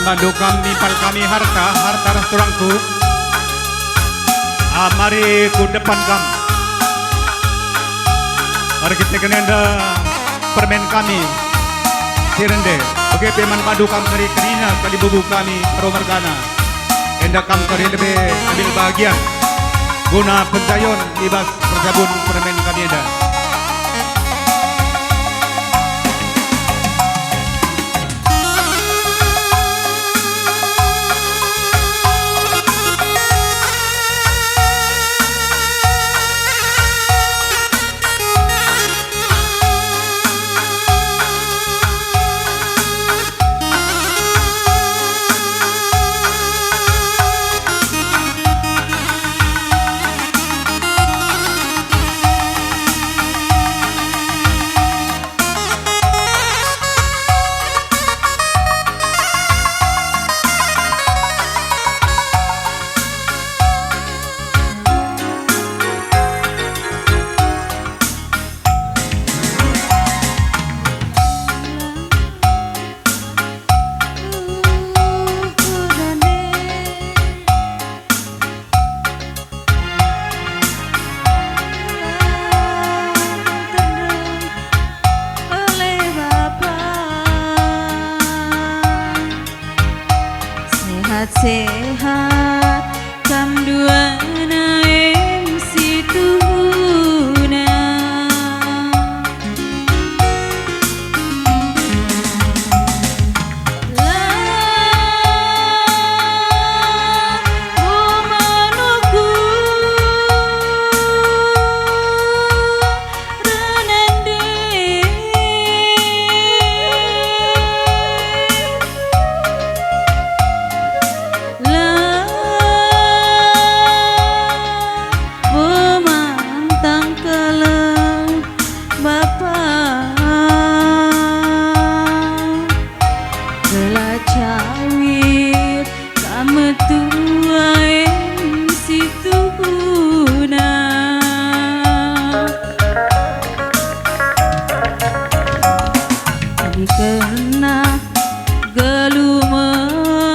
mandu kami pal kami harta restoranku. Mari ku depan kam. Mari kita kenenda permen kami. Sirende. Oke peman madu kam dari kerina kali bubu kami peromargana. Enda kam kari lebih ambil bagian. Guna pentayon libas persabun permen kami enda. Sehat kam dua naem situna manuku renande cawit kamu tua situna jadi kena gelu mesra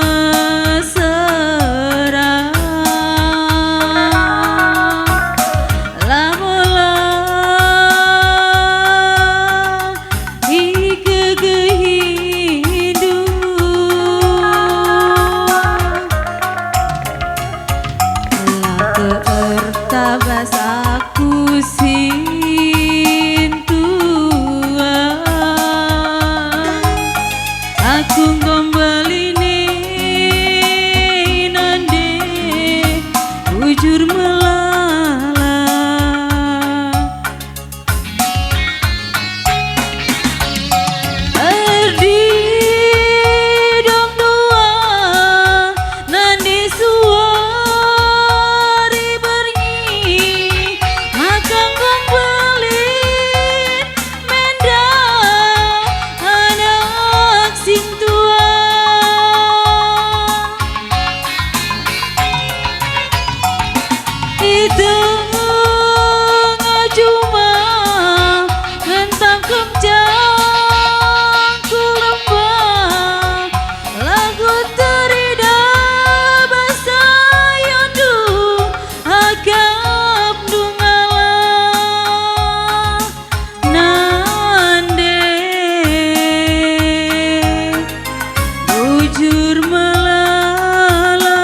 lamola tabas aku sintua aku kembali nih nande bujur melala erdi dong tua nande suara itu cuma ngentang kemjang ku lembah lagu terida bahasa yondu agam dungala nande bujur melala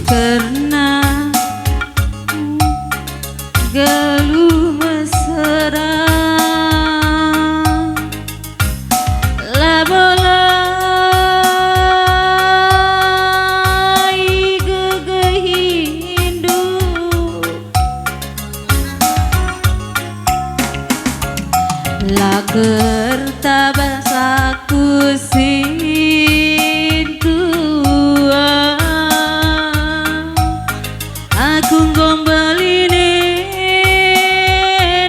karena geluh mesra labolai gegehindu lager tabasaku sintua aku gombaline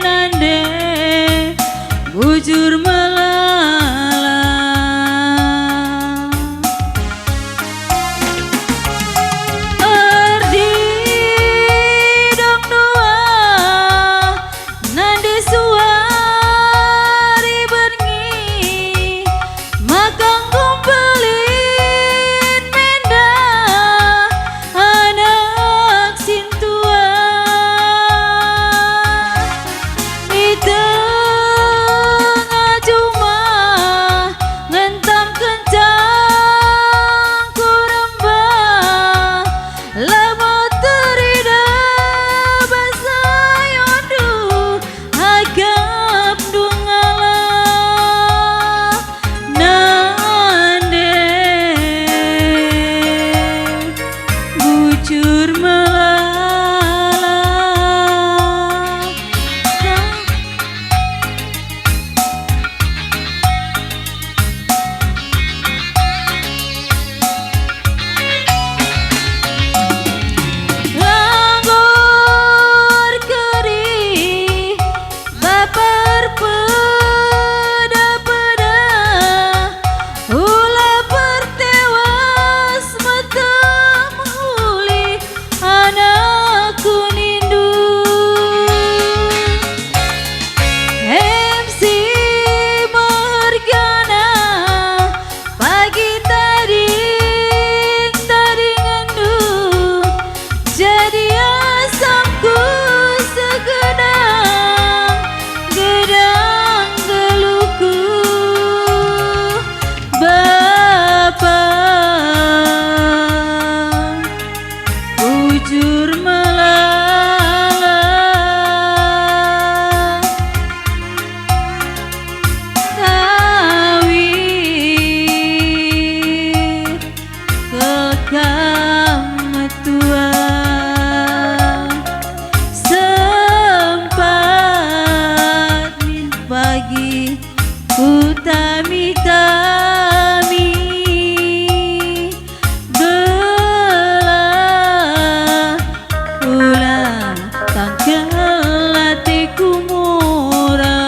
nande bujur melala erdi dong dua nande suari bengi makang gumpelin menda anak sintua di tengah cuma ngentam kencang kurembah lemot terida basayondu agap dungala nande bujur melala langgur keri baper peda-peda ulah bertewas mata menghuli anakku nindu MC Morgana pagi taring endu jadi asamku segedang gedang geluhku Bapak bujur melala tawir kekam tua sempat min pagi ku tami-tami belah ulah tangkel hatiku murah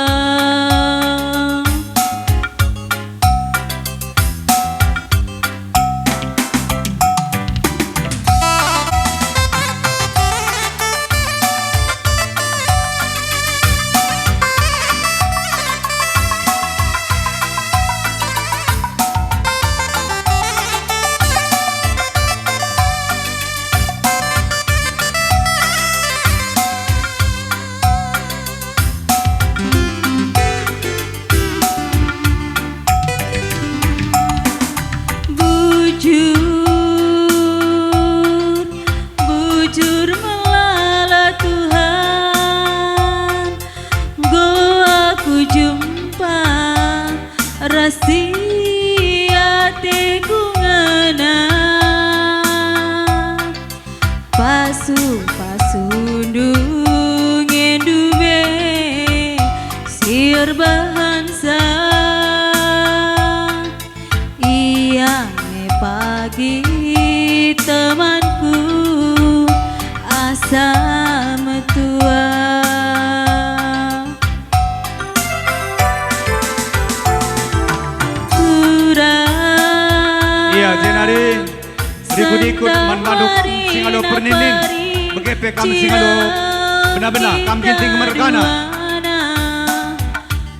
bujur melala Tuhan go aku jumpa rahasia teku ngena pasu ndungen duwe sir bahansa iya me pagi temanku asa metua Iya jenari dikut-ikut manmaduk singalo perninin begepe kam singalo benar-benar kam ginting mergana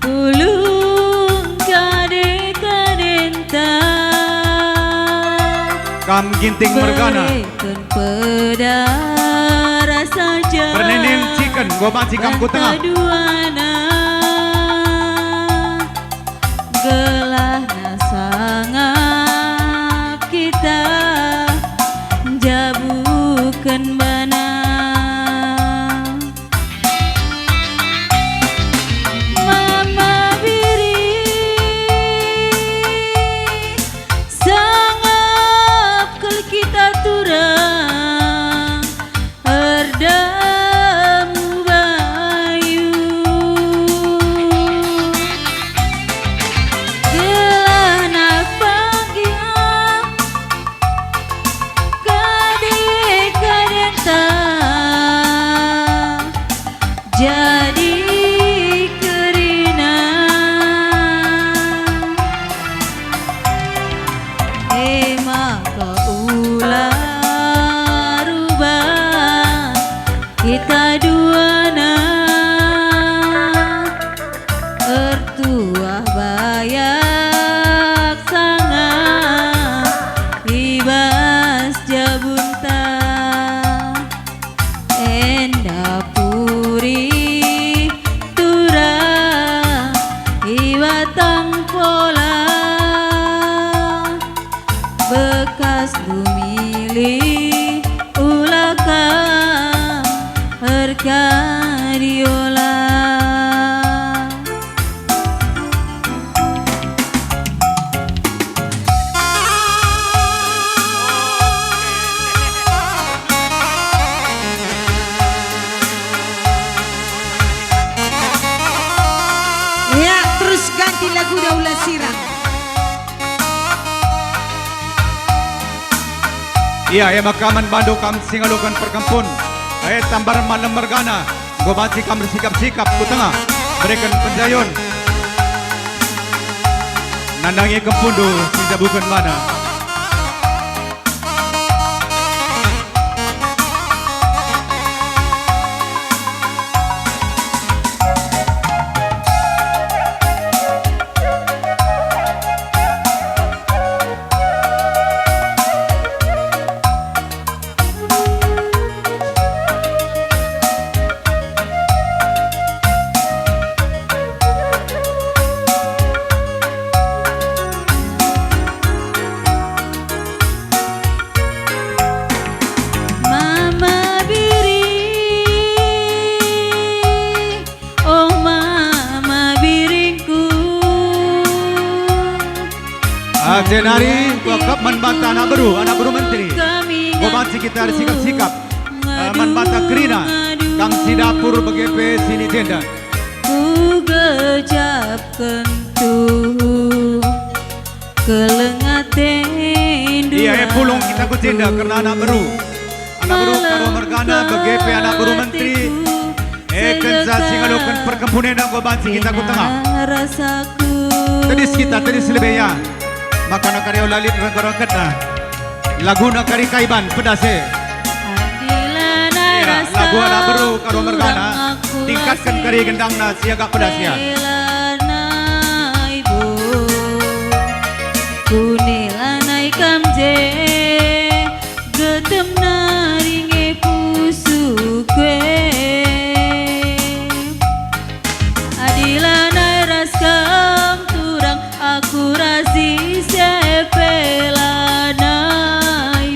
ulung kade-kadenta kam ginting mergana pedara saja perninin chicken gobang cikam ku tengah gelahna sangat kita jabu kaulah rubah kita duana ertua bayak sangat ibas jabunta enda puri tura iwatang pola bekas dumili ulaka harga diola. Ya, terus ganti lagu Daula Sirang. Iya, ya makaman bandu kam singalukan perkampun. Tambar malam mergana. Gobansi kam bersikap-sikap ku tengah. Berikan penjayon. Nandangi kempundu sisa bukan mana. Mama biri, oh mama biringku. Jenari wakap manbata anak baru menteri. Gobansi kita ada sikap-sikap. Manbata kerina. Kam si dapur begepe sini tenda. Ku gejapkan tuh kelengaten Iya, pulung kita ku tenda karena anak baru. Anak baru karo mergana begepe anak baru menteri. Kenza singalukan perkempunan dan gobansi kita ku tengah. Rasaku Tadis kita, tadis lebih ya. Maka nak karya lalit rengkoroket na. Lagu nak kari kaiban pedase. Ya, lagu anak baru karo mergana. Tingkatkan kari gendang na siaga pedas ya. Kunilanai kamje getem naringe pusu kue adilanai raskam turang aku rasi sepelanai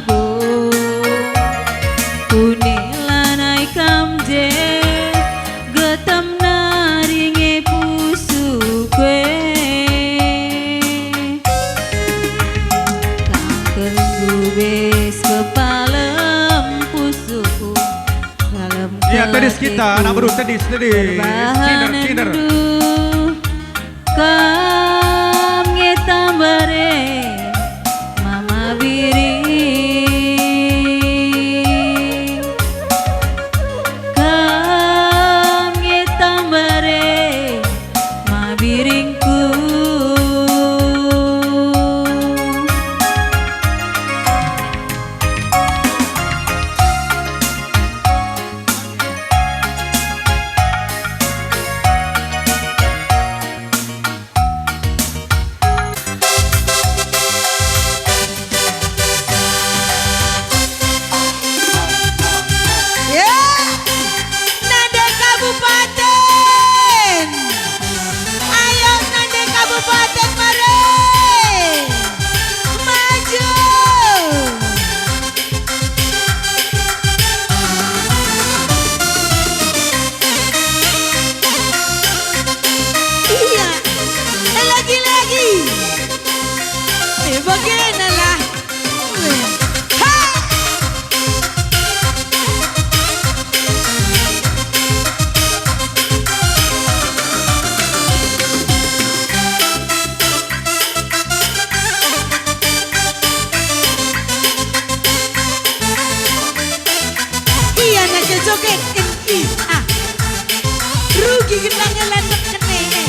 bo kunilanai kamje getem naringe pusu kue Bes kepalem pusuku dalam Ya, tadis kita anak baru tadis. Ciner. Kam ngetambare mama biri kam ngetambare ma biringku Ya, Nade Kabupaten. Ayo Nade Kabupaten mari. Maju. Iya, lagi. Bagaimana? Ha! Iya nak joget rugi kita ngelandep kene.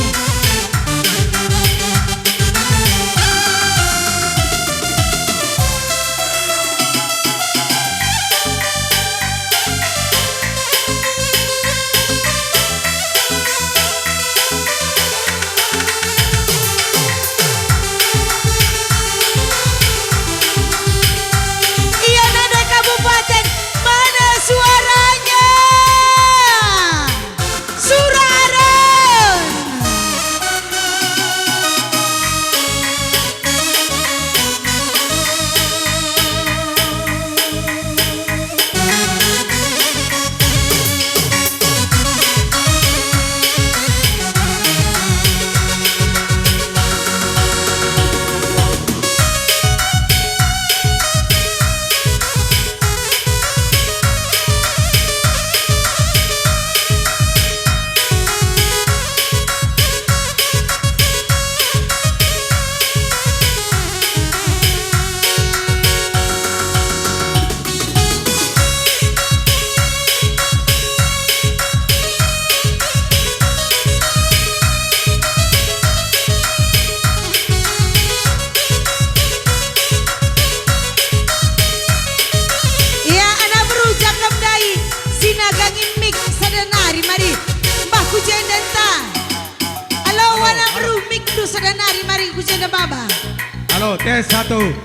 Halo, tes 1.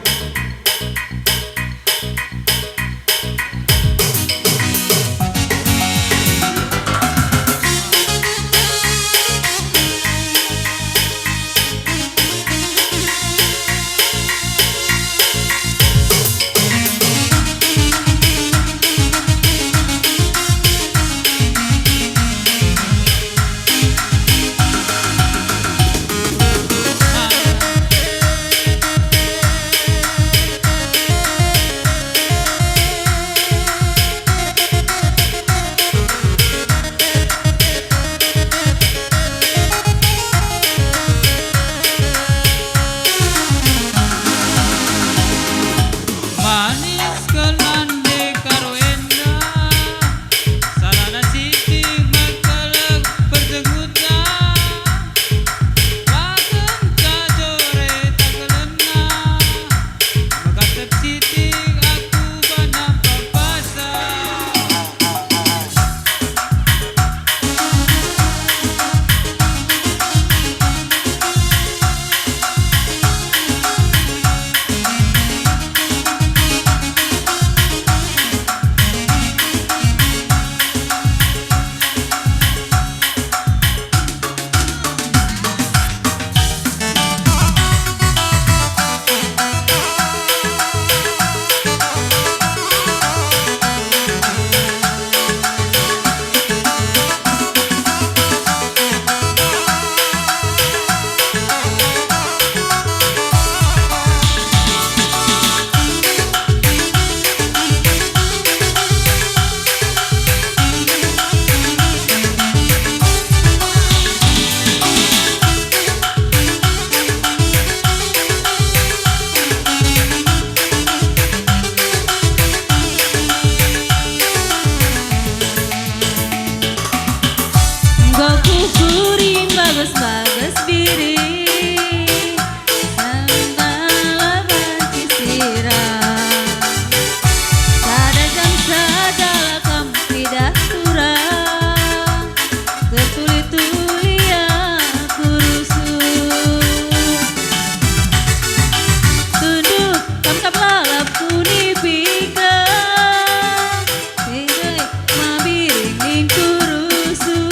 Manis kelande karo endah, salana siti makalang perjengutna, bagem kajore takelena, magatep siti aku banam papasa. Gua kukurin bagus-bagus biri Sandala banci sirah Sada jam sadala kamu tidak surah Tertuli-tuli aku rusuh Tunduk kam-kam lalap kunipika Tidak mabiring ning kurusuh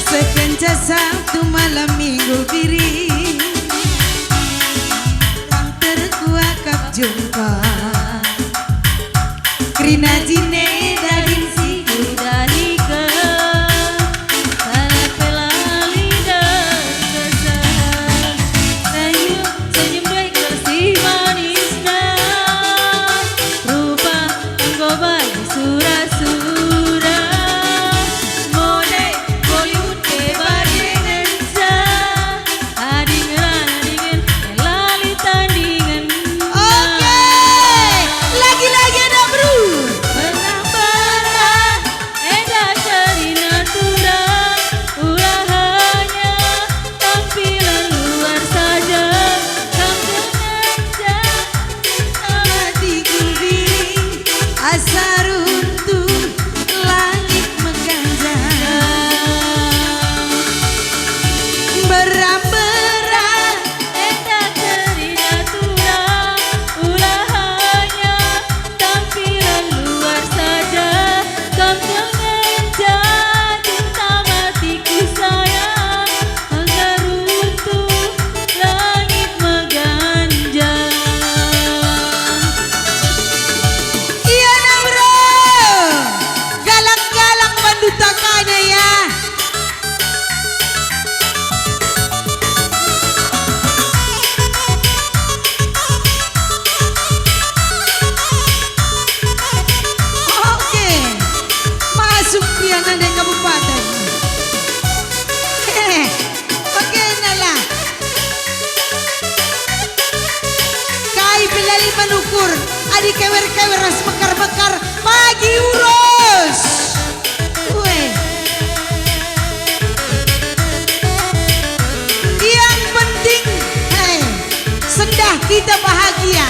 Sekenca Sabtu malam minggu biri Yang terkuakap jumpa Krina jine daging si Udah nikah Salah pelali dan kesal Senyum deh kasih manisnya Rupa engkau bagi surah-surah Mode Bollywood ke Indonesia Adingan lali tandingan Oke, lagi-lagi ada bro. Barang-barang Eda cari natura Ulah hanya tampilan luar saja Kamu sengaja Hatiku biri asa runtuh langit mengganjal Beram-beram Eda cari natura Ulah hanya tampilan luar saja Kamu sengaja cinta matiku sayang Agar runtuh langit mengganjal Iya nah bro, galang-galang bandutakannya ya. Oke, masuk pian ada kabupaten. Oke nala. Kai pilali manukur, adik kewer-kewer ras mekar-mekar, pagi urus. Weh. Yang penting kita bahagia.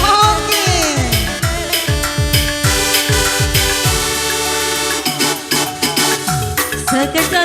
Oke. Sekerja